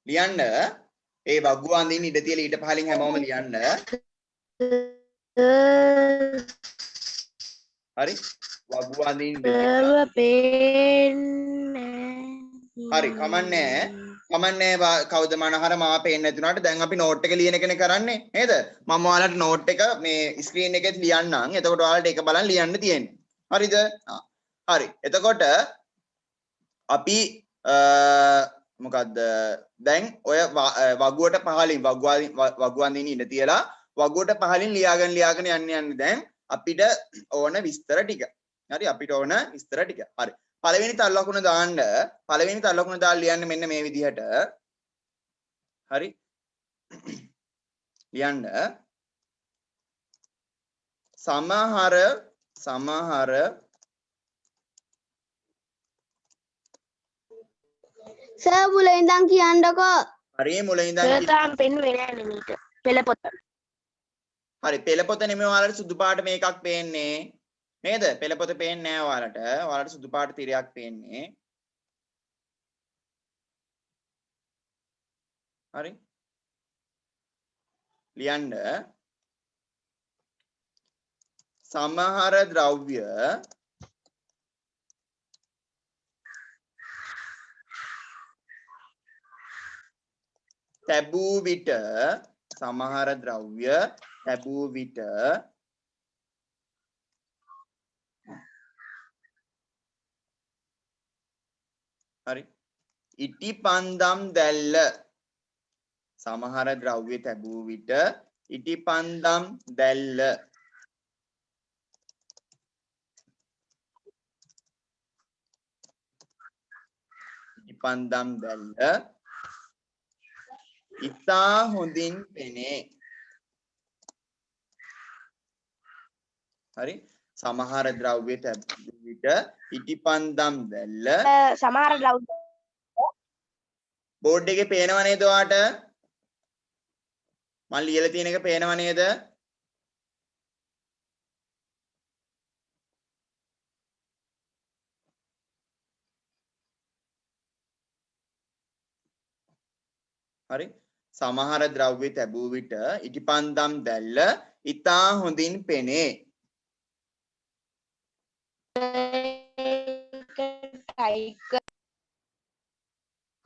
ලියන්න ඒ වග්ගු අඳින්න ඉඩ තියලා ඊට පහලින් හැමෝම ලියන්න. හරි වග්ගු අඳින්න ඉඩ තියලා හරි කමන්නේ කවුද මනහර මාව පේන්නේ නැති උනාට දැන් අපි නෝට් එක ලියන එකනේ කරන්නේ නේද මම ඔයාලට නෝට් එක මේ ස්ක්‍රීන් එකේ ලියන්නම් එතකොට ඔයාලට ඒක බලන් ලියන්න තියෙන්නේ හරිද හරි එතකොට අපි මොකද්ද දැන් ඔය වගුවට පහලින් වගු අඳින්න ඉඳ තියලා වගුවට පහලින් ලියාගෙන යන්න දැන් අපිට ඕන විස්තර ටික හරි අපිට ඕන විස්තර ටික හරි පළවෙනි තල් ලකුණ දාන්න පළවෙනි තල් ලකුණ දාලා ලියන්න මෙන්න මේ විදිහට හරි ලියන්න සමහර සර් මුලින් ඉඳන් කියන්නකෝ. හරි මුලින් ඉඳන් තාම පෙන්වෙන්නේ නැහැ නෙමෙයි. පෙළපොත. හරි පෙළපොත නෙමෙයි ඔයාලට සුදු පාට මේකක් පේන්නේ. නේද? පෙළපොත පේන්නේ නැහැ ඔයාලට. ඔයාලට සුදු පාට තිරයක් පේන්නේ. හරි. ලියන්න සමහර ද්‍රව්‍ය තැබූ විට සමහර ද්‍රව්‍ය තැබූ විට හරි ඉටිපන්දම් දැල්ල සමහර ද්‍රව්‍ය තැබූ විට ඉටිපන්දම් දැල්ල ඉටිපන්දම් දැල්ල ඉතා හොඳින් පෙනේ හරි සමහර ද්‍රව්‍ය තැබූ විට ඉටිපන්දම් දැල්ල සමහර ද්‍රව්‍ය බෝඩ් එකේ පේනව නේද ඔයාට මම ලියලා තියෙන එක පේනව නේද හරි සමහර ද්‍රව්‍ය තැබූ විට ඉටිපන්දම් දැල්ල ඉතා හොඳින් පෙනේ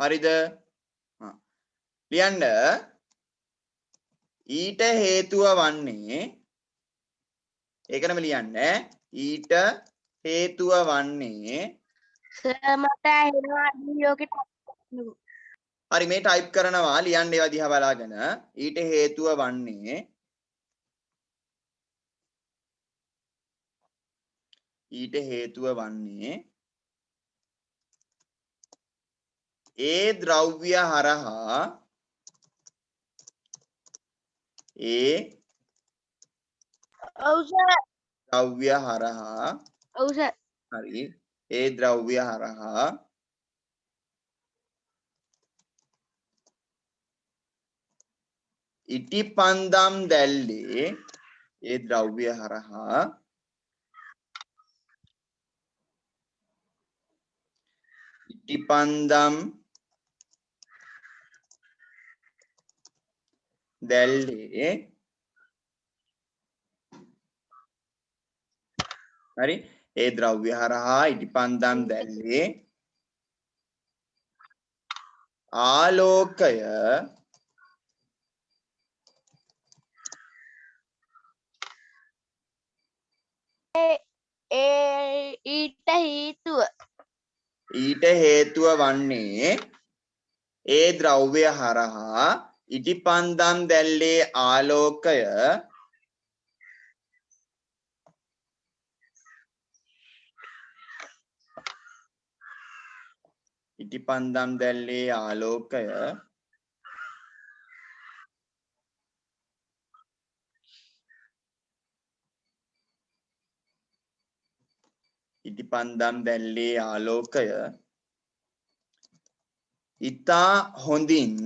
හරිද ලියන්න ඊට හේතුව වන්නේ ඒකනම ලියන්න ඊට හේතුව වන්නේ සර් මට ඇහෙනවා වීඩියෝකට හරි මේ ටයිප් කරනවා ලියන්න ඒවා දිහා බලාගෙන ඊට හේතුව වන්නේ ඊට හේතුව වන්නේ ඒ ද්‍රව්‍ය හරහා ඒ ඔව් සර් ද්‍රව්‍ය හරහා ඔව් සර් හරි ඒ ද්‍රව්‍ය හරහා ඉටිපන්දම් දැල්ලේ ඒ ද්‍රව්‍ය හරහා ඉටිපන්දම් දැල්ලේ හරි ඒ ද්‍රව්‍ය හරහා ඉටිපන්දම් දැල්ලේ ආලෝකය ඊට හේතුව වන්නේ ඒ ද්‍රව්‍ය හරහා ඉටිපන්දම් දැල්ලේ ආලෝකය ඉටිපන්දම් දැල්ලේ ආලෝකය ඉටිපන්දම් දැල්ලේ ආලෝකය ඉතා හොඳින්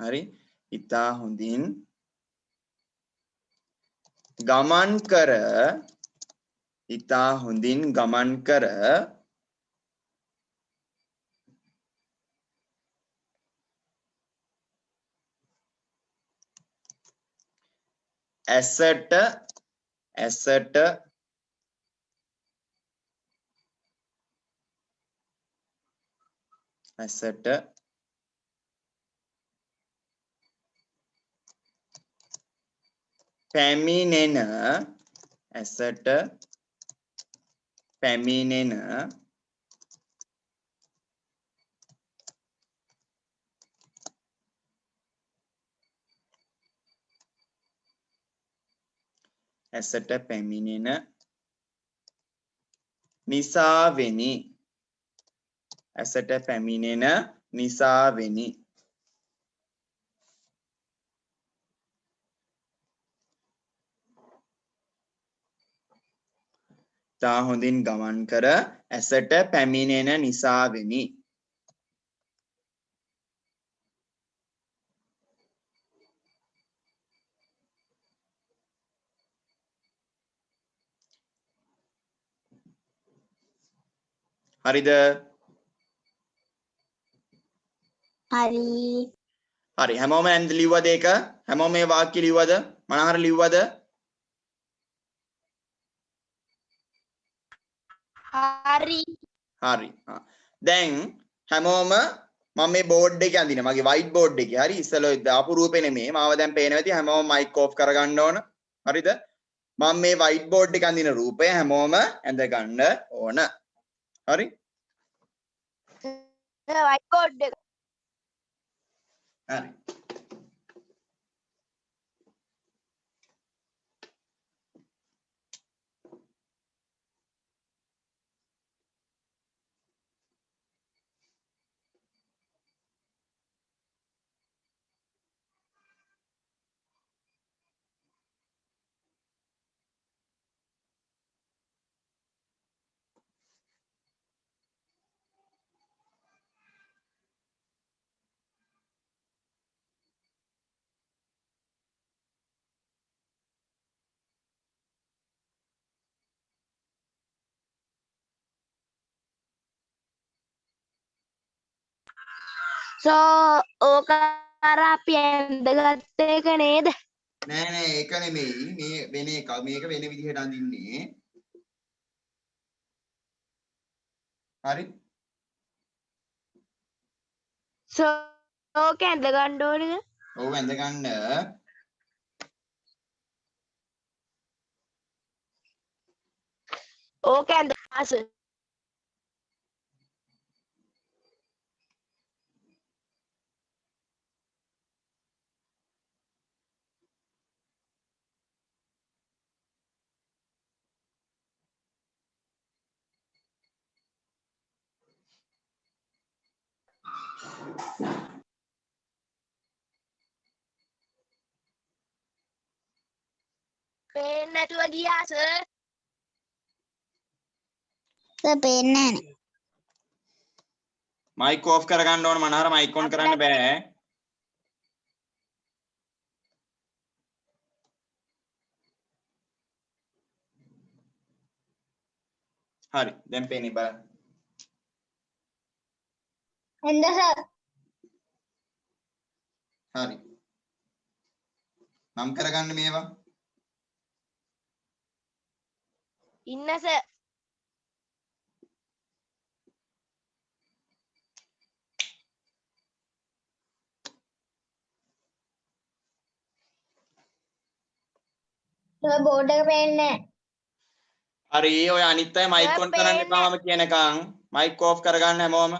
හරි ඉතා හොඳින් ගමන් කර ඉතා හොඳින් ගමන් කර ඇසට පැමිණෙන නිසාවෙනි තා හොඳින් ගමන් කර ඇසට පැමිණෙන නිසාවෙනි හරිද හරි හැමෝම ඇන්ද ලිව්වද ඒක හැමෝම මේ වාක්‍ය ලිව්වද මනහර ලිව්වද හරි හරි දැන් හැමෝම මම මේ බෝඩ් එකේ අඳින මගේ වයිට් බෝඩ් එකේ හරි ඉස්සෙල්ලා දාපු රූපේ නෙමෙයි මාව දැන් පේනවා ඇති හැමෝම මයික් ඕෆ් කරගන්න ඕන හරිද මම මේ වයිට් බෝඩ් එකේ අඳින රූපය හැමෝම ඇඳ ගන්න ඕන හරි වයිට් බෝඩ් එක හරි සෝ ඕක අර අපි ඇඳගත්ත එක නේද නෑ නෑ ඒක නෙමෙයි මේ වෙන එක මේක වෙන විදිහට අඳින්නේ හරි සෝ ඕක ඇඳ ගන්න ඕනේද ඔව් ඇඳ ගන්න ඕක ඇඳ අස පේන්නේ නැතුව ගියා සර් පේන්නේ නැහැ. මයික් ඕෆ් කරගන්න ඕන මනහර මයික් ඔන් කරන්න බෑ හරි දැන් පේන්නේ බලන්න එන්ද සර්. හරි නම් කරගන්න මේවා ඉන්න සර් සර් බෝඩ් එක පේන්නේ නැහැ. හරි ඔය අනිත් අය මයික් ඔන් කරන්න එපා මම කියනකම් මයික් ඕෆ් කරගන්න හැමෝම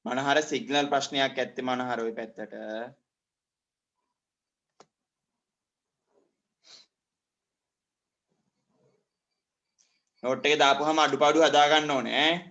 මනහර සිග්නල් ප්‍රශ්නයක් ඇත්තේ මනහර ওই පැත්තට. නෝට් එක දාපුවාම අඩුපාඩු හදා ගන්න ඕනේ ඈ.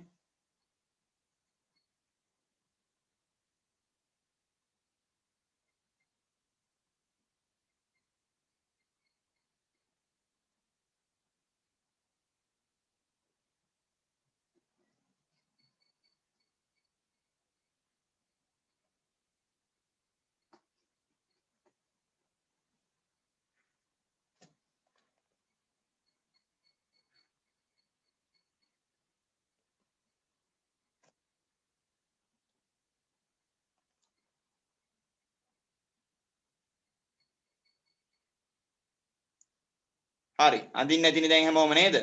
හරි. අඳින්න නැතිනේ දැන් හැමෝම නේද?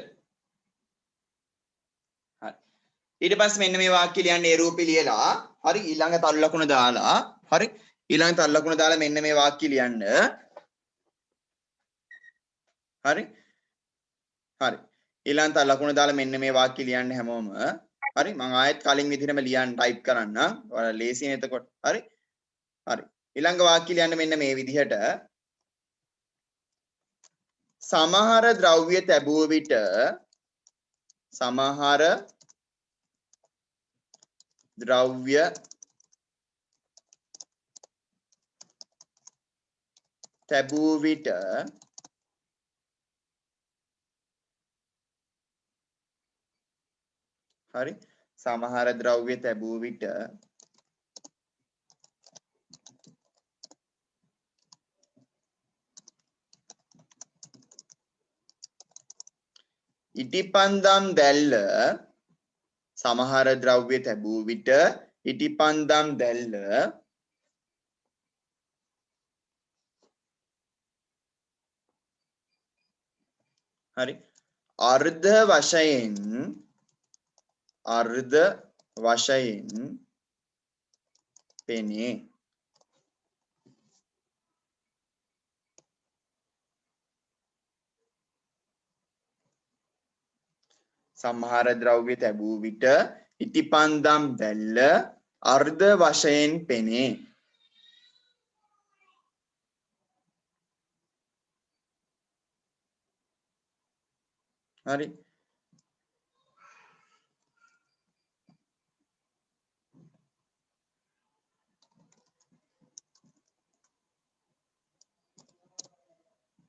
හරි. ඊට පස්සේ මෙන්න මේ වාක්‍ය ලියන්න ඒ රූපේ ලියලා හරි ඊළඟ තල් ලකුණ දාලා හරි ඊළඟ තල් ලකුණ දාලා මෙන්න මේ වාක්‍ය ලියන්න. හරි හරි ඊළඟ තල් ලකුණ දාලා මෙන්න මේ වාක්‍ය ලියන්න හැමෝම. හරි මම ආයෙත් කලින් විදිහටම ලියන්න ටයිප් කරන්න. ඔයාලා ලේසියෙන් එතකොට. හරි හරි ඊළඟ වාක්‍ය ලියන්න මෙන්න මේ විදිහට සමහර ද්‍රව්‍ය තැබුව විට සමහර ද්‍රව්‍ය තැබූ විට හරි සමහර ද්‍රව්‍ය තැබූ විට ඉටිපන්දම් දැල්ල සමහර ද්‍රව්‍ය තැබූ විට ඉටිපන්දම් දැල්ල හරි අර්ධ වශයෙන් පෙනේ. සමහර ද්‍රව්‍ය තැබූ විට ඉටිපන්දම් දැල්ල අර්ධ වශයෙන් පෙනේ. හරි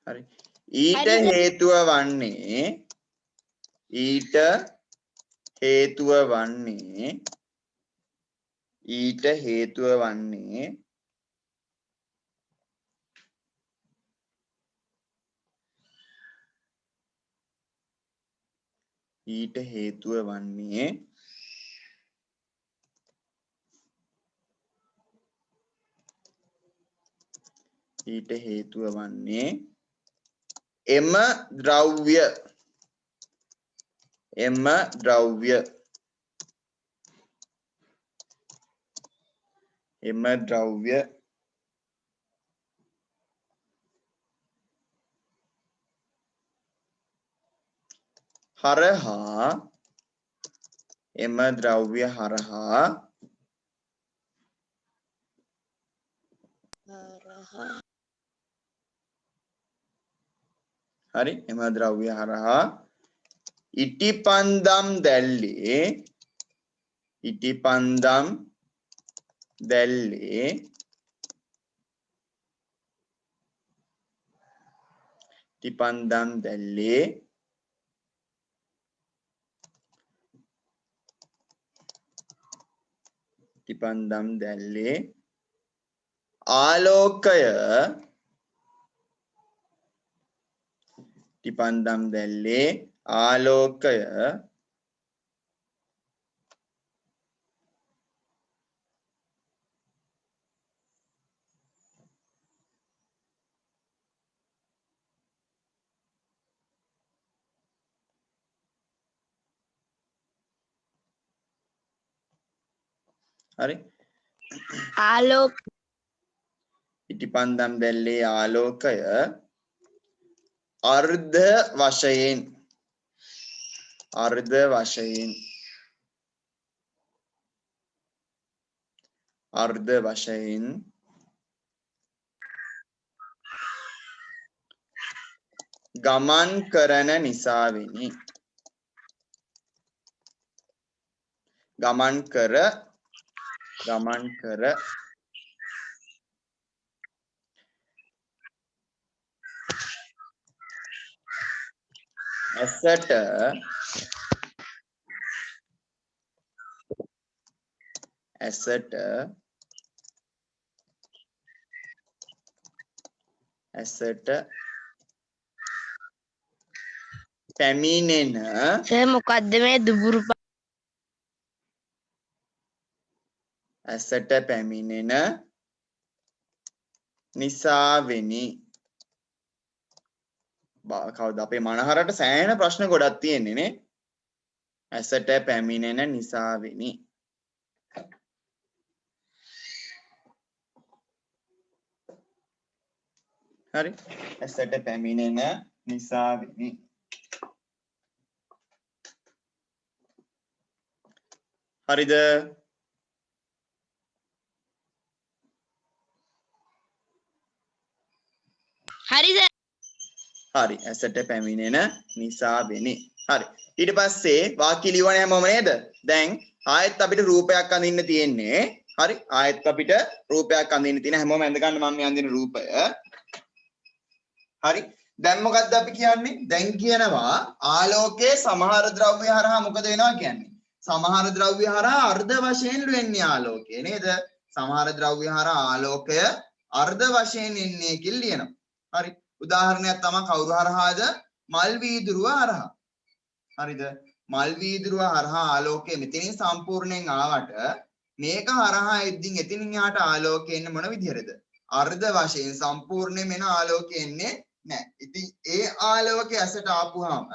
හරි ඊට හේතුව වන්නේ ඊට හේතුව වන්නේ ඊට හේතුව වන්නේ ඊට හේතුව වන්නේ ඊට හේතුව වන්නේ එම ද්‍රව්‍ය හරහා හරි එම ද්‍රව්‍ය හරහා ඉටිපන්දම් දැල්ලේ ආලෝකය හරි ඉටිපන්දම් දැල්ලේ ආලෝකය අර්ධ වශයෙන් අර්ධ වශයෙන් ගමන් කරන නිසාවෙනි. ගමන් කර ඇසට පැමිණෙන සර් මොකද්ද මේ දුබුරු ඇසට පැමිණෙන නිසාවෙනි. කවුද අපේ මනහරට සෑහෙන ප්‍රශ්න ගොඩක් තියෙන්නේ නේ. ඇසට පැමිණෙන නිසාවෙනි. හරි. ඇසට පැමිණෙන නිසාවෙනි. හරිද? හරිද? හරි. ඇසට පැමිණෙන නිසාවෙනි. හරි. ඊට පස්සේ වාක්‍ය ලියවන්නේ හැමෝම නේද? දැන් ආයෙත් අපිට රූපයක් අඳින්න තියෙන්නේ. හරි. ආයෙත් අපිට රූපයක් අඳින්න තියෙන හැමෝම ඇඳ ගන්න මම මේ අඳින රූපය. හරි. දැන් මොකද්ද අපි කියන්නේ? දැන් කියනවා ආලෝකයේ සමහර ද්‍රව්‍ය හරහා මොකද වෙනවා කියන්නේ? සමහර ද්‍රව්‍ය හරහා අර්ධ වශයෙන් වෙන්නේ ආලෝකය නේද? සමහර ද්‍රව්‍ය හරහා ආලෝකය අර්ධ වශයෙන් එන්නේ කියලා ලියනවා. හරි. උදාහරණයක් තමයි කවුරු හරහාද? මල් වීදුරුව හරහා. හරිද? මල් වීදුරුව හරහා ආලෝකය මෙතනින් සම්පූර්ණයෙන් ආවට මේක හරහා එද්දින් එතනින් යාට ආලෝකය එන්නේ මොන විදිහටද? අර්ධ වශයෙන් සම්පූර්ණයෙන් එන ආලෝකය එන්නේ නැහැ. ඉතින් ඒ ආලෝකය ඇසට ආපුවාම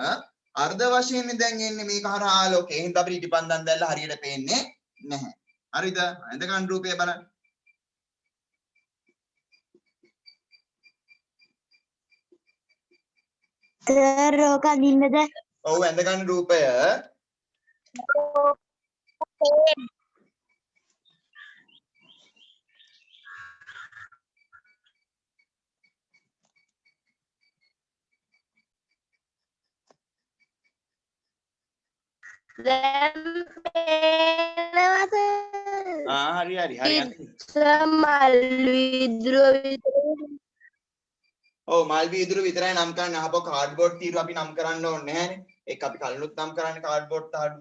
අර්ධ වශයෙන් දැන් එන්නේ මේක හරහා ආලෝකය. එහෙනම් අපිට ඉටිපන්දම් දැල්ලා හරියට පේන්නේ නැහැ. හරිද? එඳකන් රූපය බලන්න. සර් ඕක අඳින්නද? ඔව් ඇඳගන්න රූපය දැන් පේනවද? හරි හරි මල් විදුරුව විතරයි. ඔව් මල් වීදුරු විතරයි නම් කරන්න. අහපො කාඩ්බෝඩ් තීරු අපි නම් කරන්න ඕනේ නැහැනේ. ඒක අපි කලිනුත් නම් කරන්නේ කාඩ්බෝඩ් තාඩු.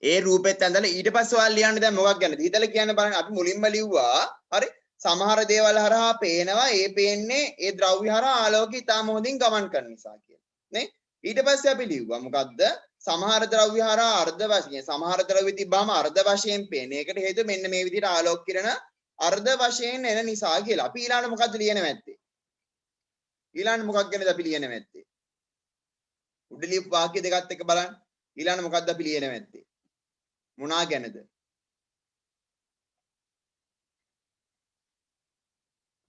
ඒ රූපෙත් ඇඳලා ඊට පස්සේ ඔයාලා ලියන්න දැන් මොකක් ගැනද? හිතලා කියන්න බලන්න. අපි මුලින්ම ලිව්වා හරි සමහර දේවල් හරහා පේනවා ඒ පේන්නේ ඒ ද්‍රව්‍ය හරහා ආලෝකය ඉතාම හොඳින් ගමන් කරන නිසා කියලා. නේ? ඊට පස්සේ අපි ලිව්වා මොකද්ද? සමහර ද්‍රව්‍ය හරහා අර්ධ වශයෙන් සමහර ද්‍රව්‍ය තිබ්බාම අර්ධ වශයෙන් පේන. ඒකට හේතුව මෙන්න මේ විදිහට ආලෝක කිරණ අර්ධ වශයෙන් එන නිසා කියලා. අපි ඊළඟට මොකද්ද ලියන්නේ නැත්තේ? ඊළඟට මොකක් ගැනද අපි ලියන්නේ නැත්තේ? උඩ ලියපු වාක්‍ය දෙකත් එක්ක බලන්න. ඊළඟට මොකද්ද අපි ලියන්නේ නැත්තේ? මොනා ගැනද?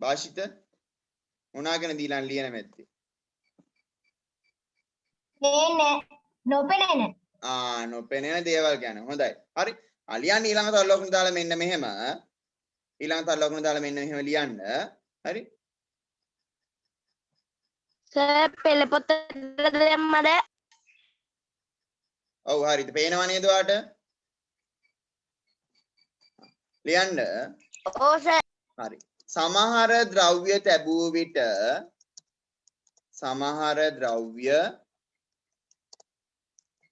භාෂිත මොනා ගැන දීලා ලියන මැත්තේ? පේන්නේ නොපෙනෙන. නොපෙනෙන දේවල් ගැන. හොඳයි. හරි. ලියන්න ඊළඟ තල්ලෝකන දාලා මෙන්න මෙහෙම. ඊළඟ තල්ලෝකන දාලා මෙන්න මෙහෙම ලියන්න. හරි. සර් පෙළ පොත දැම්මද? ඔව් හරිද. පේනව නේද ඔයාට? ලියන්න. ඔව් සර්. හරි. සමහර ද්‍රව්‍ය තැබූ විට සමහර ද්‍රව්‍ය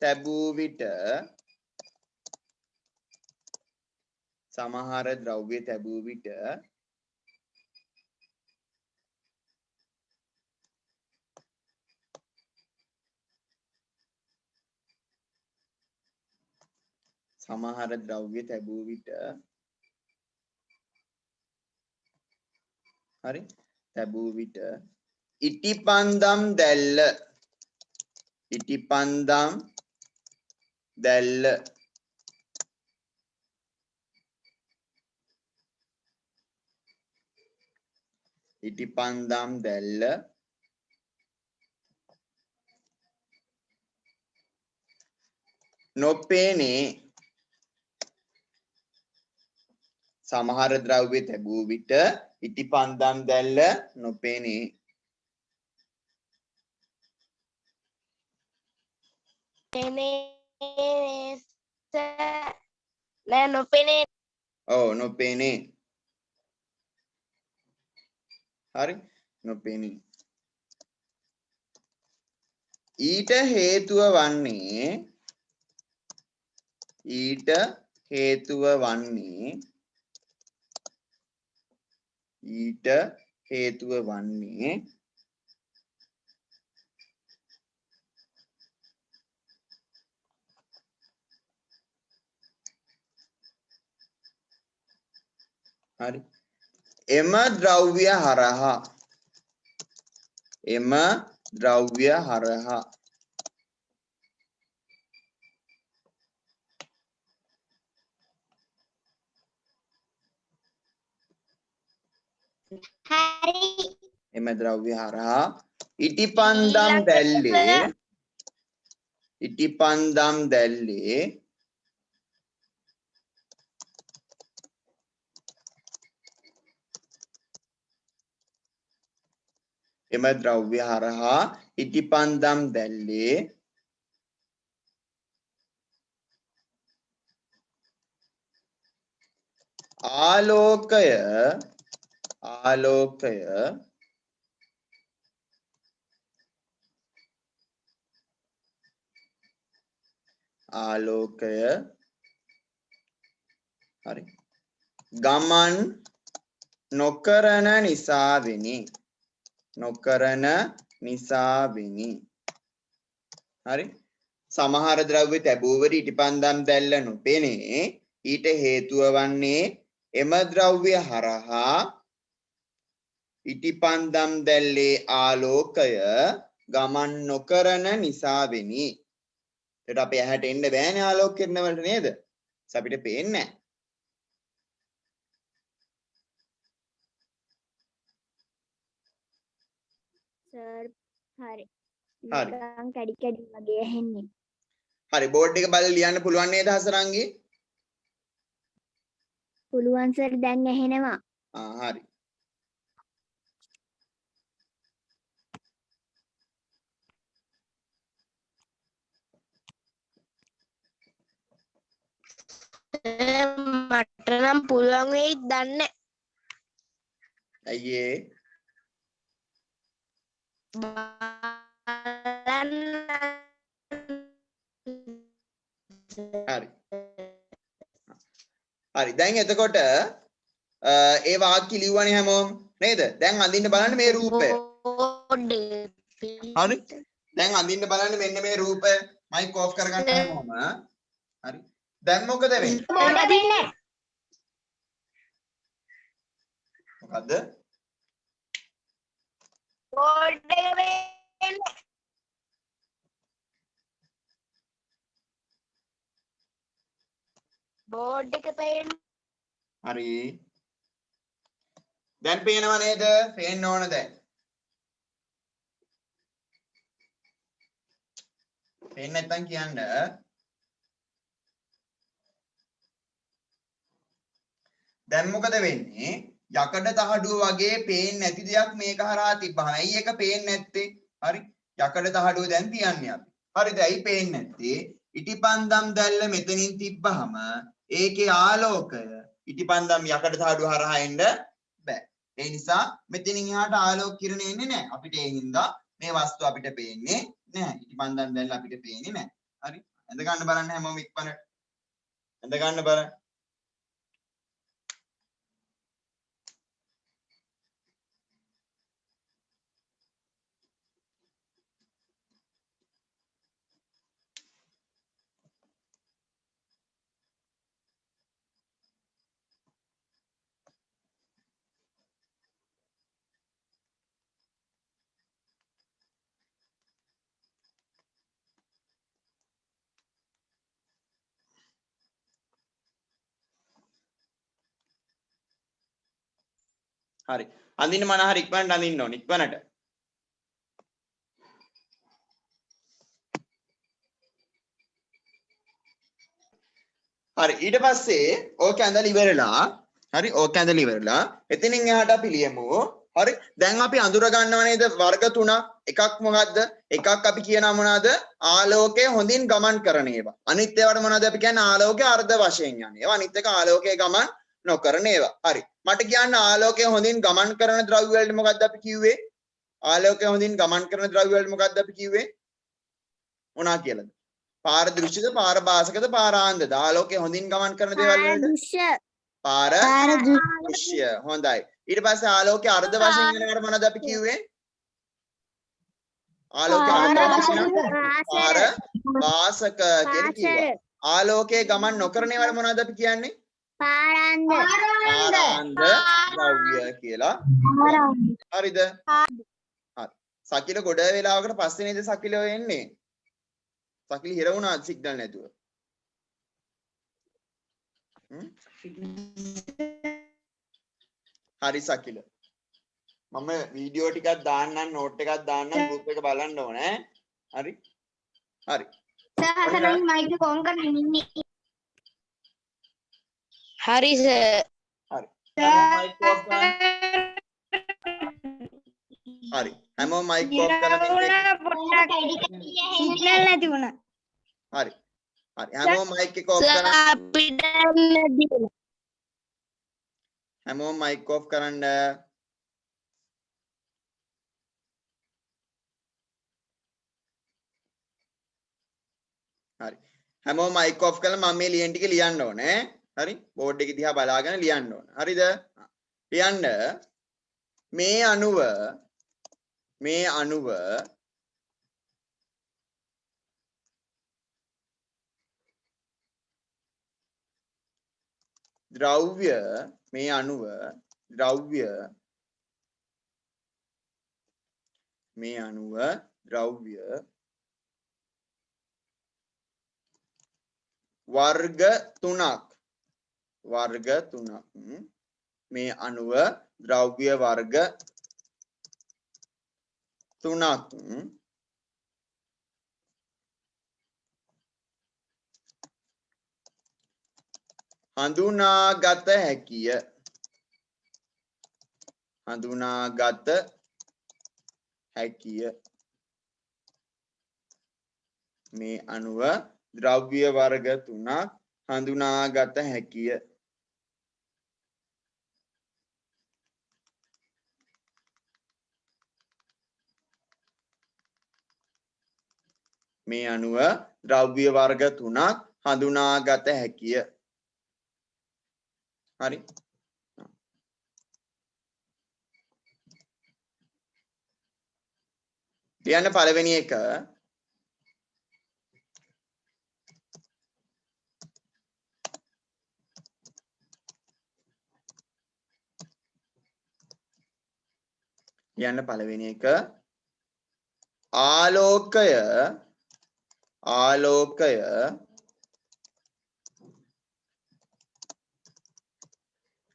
තැබූ විට සමහර ද්‍රව්‍ය තැබූ විට සමහර ද්‍රව්‍ය තැබූ විට හරි තැබූ විට ඉටිපන්දම් දැල්ල ඉටිපන්දම් දැල්ල ඉටිපන්දම් දැල්ල නොපෙනේ සමහර ද්‍රව්‍ය තැබූ විට ඉටිපන්දම් දැල්ල නොපෙනේ නෑ නොපෙනේ ඔව් නොපෙනේ හරි නොපෙනේ ඊට හේතුව වන්නේ ඊට හේතුව වන්නේ ඊට හේතුව වන්නේ හරි එම ද්‍රව්‍ය හරහා එම ද්‍රව්‍ය හරහා හරි එම ද්‍රව්‍ය හරහා ඉටිපන්දම් දැල්ලේ ඉටිපන්දම් දැල්ලේ එම ද්‍රව්‍ය හරහා ඉටිපන්දම් දැල්ලේ ආලෝකය ආලෝකය ආලෝකය හරි ගමන් නොකරන නිසාවෙනි නොකරන නිසාවෙනි හරි සමහර ද්‍රව්‍ය තැබුවර ඉටිපන්දම් දැල්ල නොපෙනේ ඊට හේතුව වන්නේ එම ද්‍රව්‍ය හරහා ඉටිපන්දම් දැල්ලේ ආලෝකය ගමන් නොකරන නිසාවෙනි ඒකට අපේ ඇහැට එන්න බෑනේ ආලෝක කිරණ වලට නේද අපිට පේන්නේ සර් හරි හරි. නිකන් කැඩි කැඩි වගේ ඇහෙන්නේ හරි බෝඩ් එක බලලා ලියන්න පුළුවන් නේද හසරංගි පුළුවන් සර් දැන් ඇහෙනවා හරි මට නම් පුළුවන් වෙයි දන්නේ ඇයි ඒ බලන්න හරි හරි දැන් එතකොට ඒ වාක්‍ය ලිව්වනේ හැමෝම නේද දැන් අඳින්න බලන්න මේ රූපය හරි දැන් අඳින්න බලන්න මෙන්න මේ රූපය මයික් ඔෆ් කරගන්න හැමෝම හරි දැන් මොකද වෙන්නේ මොකද්ද බෝඩ් එක වෙන්නේ බෝඩ් එක පේන්නේ හරි දැන් පේනව නේද පේන්න ඕන දැන් පේන්නේ නැත්නම් කියන්න දැන් මොකද වෙන්නේ යකඩ තහඩුව වගේ පේන්නේ නැති දෙයක් මේක හරහා තිබ්බහම ඇයි ඒක පේන්නේ නැත්තේ හරි යකඩ තහඩුව දැන් තියන්නේ අපි හරිද ඇයි පේන්නේ නැත්තේ ඉටිපන්දම් දැල්ල මෙතනින් තිබ්බහම ඒකේ ආලෝකය ඉටිපන්දම් යකඩ තහඩුව හරහා එන්න බෑ ඒ නිසා මෙතනින් එහාට ආලෝක කිරණ එන්නේ නැහැ අපිට ඒ හින්දා මේ වස්තුව අපිට පේන්නේ නැහැ. ඉටිපන්දම් දැල්ලා අපිට පේන්නේ නැහැ. හරි. ඇඳ ගන්න බලන්න හැමෝම ඉක්මනට. ඇඳ ගන්න බලන්න. හරි. අඳින්න මන හරි ඉක්මනට අඳින්න ඕනේ. ඉක්මනට. හරි. ඊට පස්සේ ඕක ඇඳලා ඉවරලා හරි ඕක ඇඳලා ඉවරලා එතනින් එහාට අපි ලියමු. හරි. දැන් අපි අඳුර ගන්නව නේද වර්ග තුනක්. එකක් මොකද්ද? එකක් අපි කියනවා මොනවාද? ආලෝකය හොඳින් ගමන් කරන ඒවා. අනිත් ඒවාට මොනවද අපි කියන්නේ? ආලෝකය අර්ධ වශයෙන් යන ඒවා. අනිත් එක ආලෝකයේ ගමන් නොකරන ඒවා. හරි. මට කියන්න ආලෝකය හොඳින් ගමන් කරන ද්‍රව්‍ය වලට මොකද්ද අපි කිව්වේ? ආලෝකය හොඳින් ගමන් කරන ද්‍රව්‍ය වලට මොකද්ද අපි කිව්වේ? මොනවා කියලාද? පාරදෘශ්‍යද පාරභාසකද පාරාන්දද? ආලෝකය හොඳින් ගමන් කරන දේවල් වලට පාරදෘශ්‍ය. හොඳයි. ඊට පස්සේ ආලෝකය අර්ධ වශයෙන් යනකොට මොනවද අපි කිව්වේ? ආලෝකය අර්ධ වශයෙන් පාරභාසක කියලා කිව්වා. ආලෝකයේ ගමන් නොකරන ඒවාට මොනවද අපි කියන්නේ? පාරාන්ද ද්‍රව්‍ය කියලා. හරිද? හරි. සකිල ගොඩ වෙලාවකට පස්සේ නේද සකිල එන්නේ? සකිල හිර වුණා සිග්නල් නැතුව. හරි සකිල. මම වීඩියෝ ටිකක් දාන්නම් නෝට් එකක් දාන්නම් ගෲප් එක බලන්න ඕනේ. හරි. හරි. මයික් එක ඔන් කරගෙන ඉන්නේ. හරි සර්. හරි. හරි. හැමෝම මයික් ඔෆ් කරලා ඉන්න. සිග්නල් නැති වුණා. හරි. හරි. හැමෝම මයික් එක ඔෆ් කරන්න. අපිට නැදිලා. හැමෝම මයික් ඔෆ් කරන්න. හරි. හැමෝම මයික් ඔෆ් කරලා මම මේ ලියන ටික ලියන්න ඕනේ. හරි. බෝඩ් එක දිහා බලාගෙන ලියන්න ඕනේ. හරිද? ලියන්න මේ අණුව ද්‍රව්‍ය මේ අණුව ද්‍රව්‍ය වර්ග තුනක් මේ අණුව ද්‍රව්‍ය වර්ග තුනක් හඳුනාගත හැකිය මේ අණුව ද්‍රව්‍ය වර්ග තුනක් හඳුනාගත හැකිය මේ අණුව ද්‍රව්‍ය වර්ග තුනක් හඳුනාගත හැකිය හරි ලියන්න පළවෙනි එක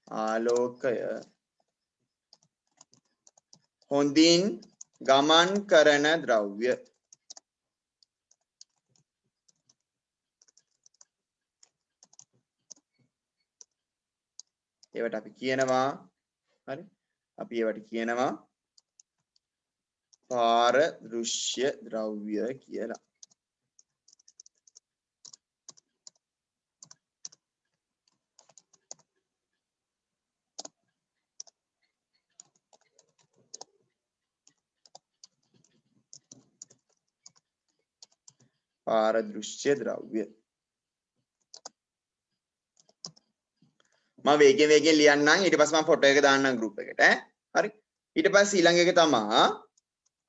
ආලෝකය හොඳින් ගමන් කරන ද්‍රව්‍ය ඒවට අපි කියනවා හරි අපි ඒවට කියනවා පාරදෘශ්‍ය ද්‍රව්‍ය කියලා පාරදෘශ්‍ය ද්‍රව්‍ය. මම වේගෙන් ලියන්නම් ඊට පස්සේ මම ෆොටෝ එක දාන්නම් group එකට ඈ. හරි. ඊට පස්සේ ඊළඟ එක තමයි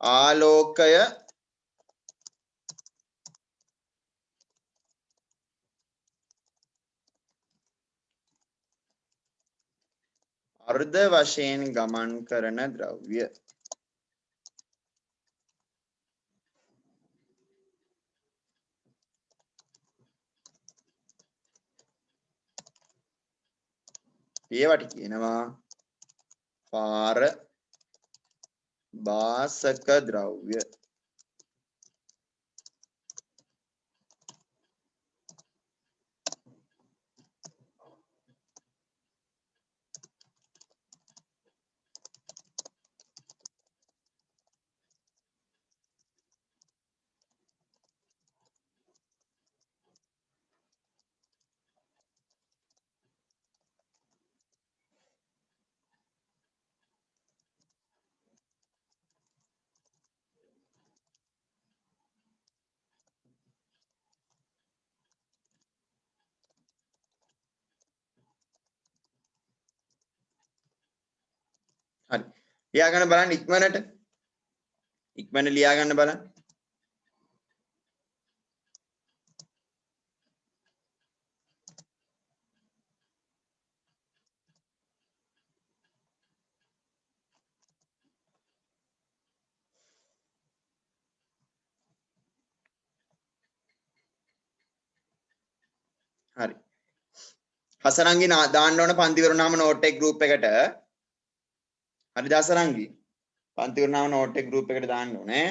ආලෝකය අර්ධ වශයෙන් ගමන් කරන ද්‍රව්‍ය. ඒවට කියනවා පාර භාසක ද්‍රව්‍ය. හරි. ලියා ගන්න බලන්න ඉක්මනට. ඉක්මනට ලියා ගන්න බලන්න. හරි. හසරංගි දාන්න ඕන පන්ති වරුණාම නෝට් එක group එකට. හරිද හසරංගි? පන්ති වරුණාම නෝට් එක group එකට දාන්න ඕනේ.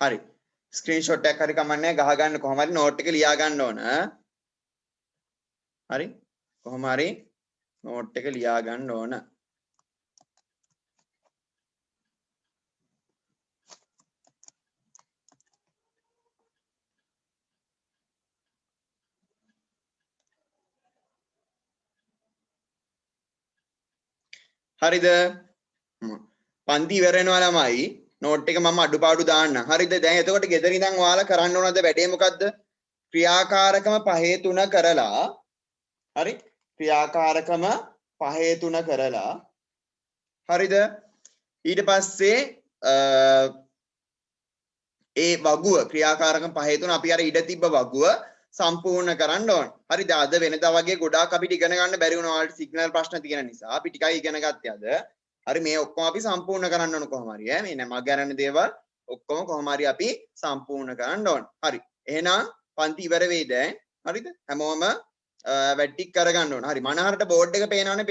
හරි. ස්ක්‍රීන්ෂොට් එකක් හරි කමන්නේ ගහ ගන්න කොහොම හරි නෝට් එක ලියා ගන්න ඕන. හරි. කොහොම හරි නෝට් එක ලියා ගන්න ඕන. හරිද? පන්ති ඉවර වෙනවා ළමයි. නෝට් එක මම අඩුපාඩු දාන්න. හරිද? දැන් එතකොට ගෙදර ඉඳන් ඔයාලා කරන්න ඕනද වැඩේ මොකද්ද? ක්‍රියාකාරකම 5 කරලා හරි? ක්‍රියාකාරකම 5 කරලා හරිද? ඊට පස්සේ ඒ වගුව ක්‍රියාකාරකම 5 අපි අර ඉඩ තිබ්බ වගුව සම්පූර්ණ කරන්න ඕන. හරිද? අද වෙනදා වගේ ගොඩාක් අපිට ඉගෙන ගන්න බැරි වුණා. ඔයාලට සිග්නල් ප්‍රශ්න තියෙන නිසා අපි ටිකයි ඉගෙන ගත්තේ අද. හරි මේ ඔක්කොම අපි සම්පූර්ණ කරන්න ඕන කොහොම හරි ඈ මේ මග ගන්න දේවල් ඔක්කොම කොහොම හරි අපි සම්පූර්ණ කරන්න ඕන. හරි. එහෙනම් පන්ති ඉවර වෙයි දැන්. හරිද? හැමෝම වැඩ ටික කරගන්න ඕන. හරි. මනහරට බෝඩ් එක පේනවනේ